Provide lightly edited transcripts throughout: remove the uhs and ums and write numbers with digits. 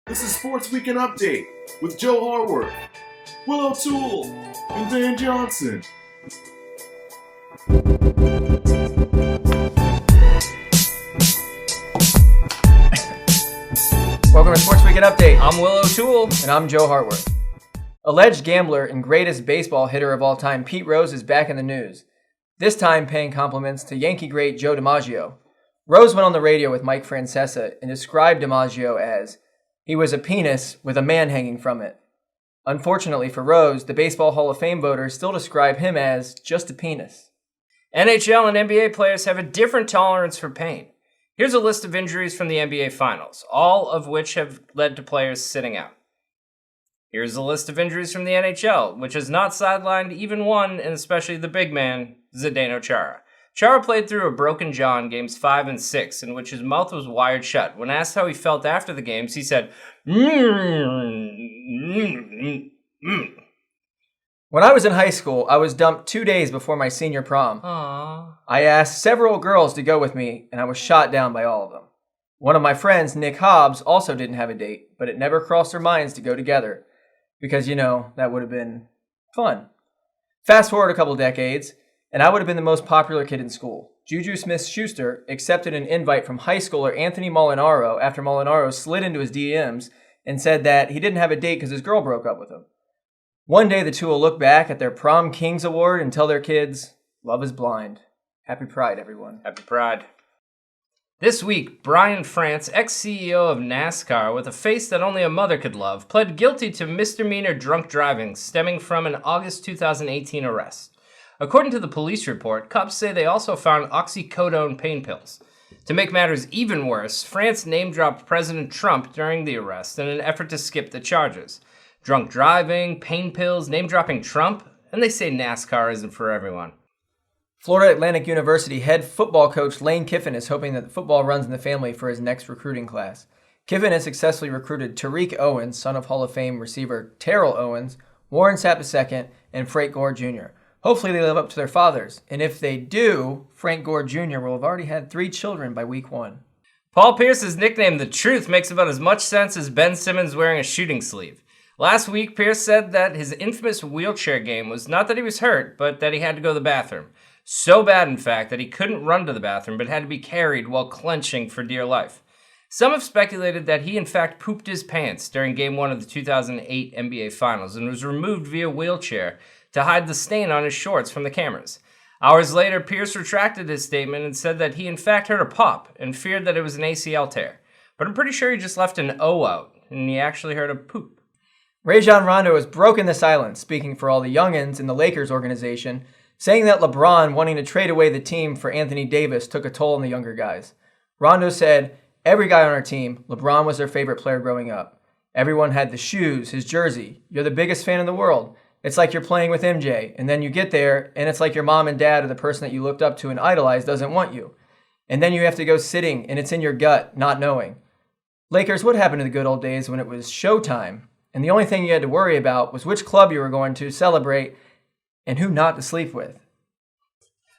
This is Sports Weekend Update with Joe Harworth, Will O'Toole, and Dan Johnson. Welcome to Sports Weekend Update. I'm Will O'Toole. And I'm Joe Harworth. Alleged gambler and greatest baseball hitter of all time, Pete Rose, is back in the news. This time paying compliments to Yankee great Joe DiMaggio. Rose went on the radio with Mike Francesa and described DiMaggio as, "He was a penis with a man hanging from it." Unfortunately for Rose, the Baseball Hall of Fame voters still describe him as just a penis. NHL and NBA players have a different tolerance for pain. Here's a list of injuries from the NBA Finals, all of which have led to players sitting out. Here's a list of injuries from the NHL, which has not sidelined even one, and especially the big man, Zdeno Chara. Chara played through a broken jaw in games 5 and 6, in which his mouth was wired shut. When asked how he felt after the games, he said, When I was in high school, I was dumped 2 days before my senior prom. Aww. I asked several girls to go with me, and I was shot down by all of them. One of my friends, Nick Hobbs, also didn't have a date, but it never crossed their minds to go together. Because, that would have been fun. Fast forward a couple decades, and I would have been the most popular kid in school. Juju Smith-Schuster accepted an invite from high schooler Anthony Molinaro after Molinaro slid into his DMs and said that he didn't have a date because his girl broke up with him. One day, the two will look back at their Prom Kings Award and tell their kids, "Love is blind." Happy Pride, everyone. Happy Pride. This week, Brian France, ex-CEO of NASCAR with a face that only a mother could love, pled guilty to misdemeanor drunk driving stemming from an August 2018 arrest. According to the police report, cops say they also found oxycodone pain pills. To make matters even worse, France name-dropped President Trump during the arrest in an effort to skip the charges. Drunk driving, pain pills, name-dropping Trump, and they say NASCAR isn't for everyone. Florida Atlantic University head football coach Lane Kiffin is hoping that football runs in the family for his next recruiting class. Kiffin has successfully recruited Tariq Owens, son of Hall of Fame receiver Terrell Owens, Warren Sapp II, and Frank Gore Jr. Hopefully they live up to their fathers, and if they do, Frank Gore Jr. will have already had 3 children by week 1. Paul Pierce's nickname, The Truth, makes about as much sense as Ben Simmons wearing a shooting sleeve. Last week, Pierce said that his infamous wheelchair game was not that he was hurt, but that he had to go to the bathroom. So bad, in fact, that he couldn't run to the bathroom, but had to be carried while clenching for dear life. Some have speculated that he, in fact, pooped his pants during Game 1 of the 2008 NBA Finals and was removed via wheelchair to hide the stain on his shorts from the cameras. Hours later, Pierce retracted his statement and said that he, in fact, heard a pop and feared that it was an ACL tear. But I'm pretty sure he just left an O out, and he actually heard a poop. Rajon Rondo has broken the silence, speaking for all the youngins in the Lakers organization, saying that LeBron wanting to trade away the team for Anthony Davis took a toll on the younger guys. Rondo said, "Every guy on our team, LeBron was their favorite player growing up. Everyone had the shoes, his jersey. You're the biggest fan in the world. It's like you're playing with MJ, and then you get there, and it's like your mom and dad or the person that you looked up to and idolized doesn't want you. And then you have to go sitting, and it's in your gut, not knowing. Lakers, what happened to the good old days when it was showtime, and the only thing you had to worry about was which club you were going to celebrate and who not to sleep with?"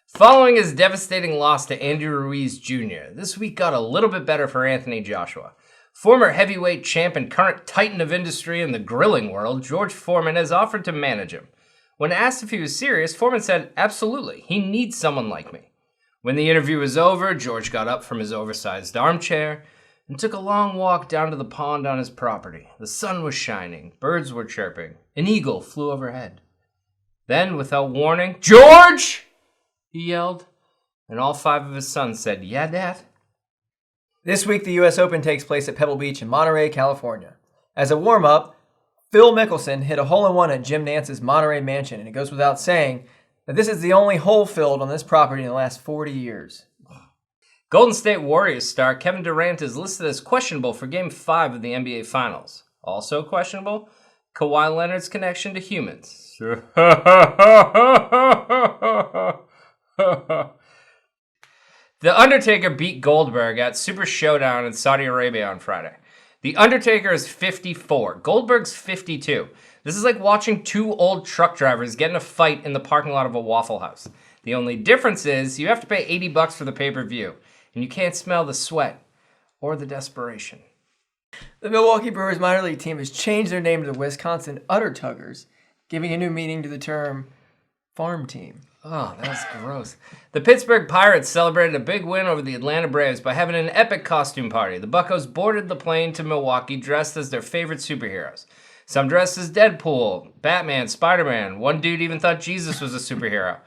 Following his devastating loss to Andy Ruiz Jr., this week got a little bit better for Anthony Joshua. Former heavyweight champ and current titan of industry in the grilling world, George Foreman has offered to manage him. When asked if he was serious, Foreman said, "Absolutely, he needs someone like me." When the interview was over, George got up from his oversized armchair and took a long walk down to the pond on his property. The sun was shining, birds were chirping, an eagle flew overhead. Then, without warning, "George!" he yelled, and all 5 of his sons said, "Yeah, Dad." This week, the U.S. Open takes place at Pebble Beach in Monterey, California. As a warm-up, Phil Mickelson hit a hole-in-one at Jim Nance's Monterey mansion, and it goes without saying that this is the only hole filled on this property in the last 40 years. Golden State Warriors star Kevin Durant is listed as questionable for Game 5 of the NBA Finals. Also questionable, Kawhi Leonard's connection to humans. The Undertaker beat Goldberg at Super Showdown in Saudi Arabia on Friday. The Undertaker is 54. Goldberg's 52. This is like watching 2 old truck drivers get in a fight in the parking lot of a Waffle House. The only difference is you have to pay $80 for the pay-per-view, and you can't smell the sweat or the desperation. The Milwaukee Brewers minor league team has changed their name to the Wisconsin Udder-Tuggers, giving a new meaning to the term farm team. Oh, that's gross. The Pittsburgh Pirates celebrated a big win over the Atlanta Braves by having an epic costume party. The Buccos boarded the plane to Milwaukee dressed as their favorite superheroes. Some dressed as Deadpool, Batman, Spider-Man. One dude even thought Jesus was a superhero.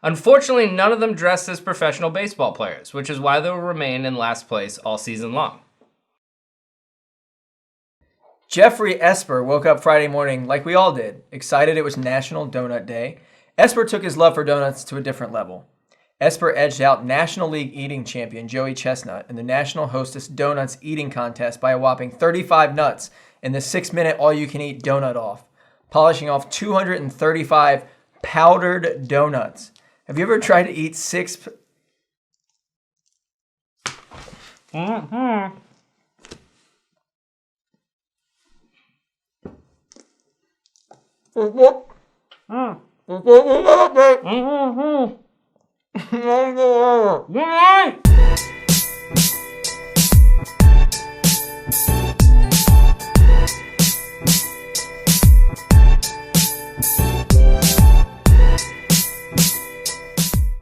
Unfortunately, none of them dressed as professional baseball players, which is why they will remain in last place all season long. Jeffrey Esper woke up Friday morning like we all did, excited it was National Donut Day. Esper took his love for donuts to a different level. Esper edged out National League eating champion Joey Chestnut in the National Hostess Donuts eating contest by a whopping 35 nuts in the 6-minute all-you-can-eat donut off, polishing off 235 powdered donuts. Have you ever tried to eat 6... Mm-hmm. Mm-hmm.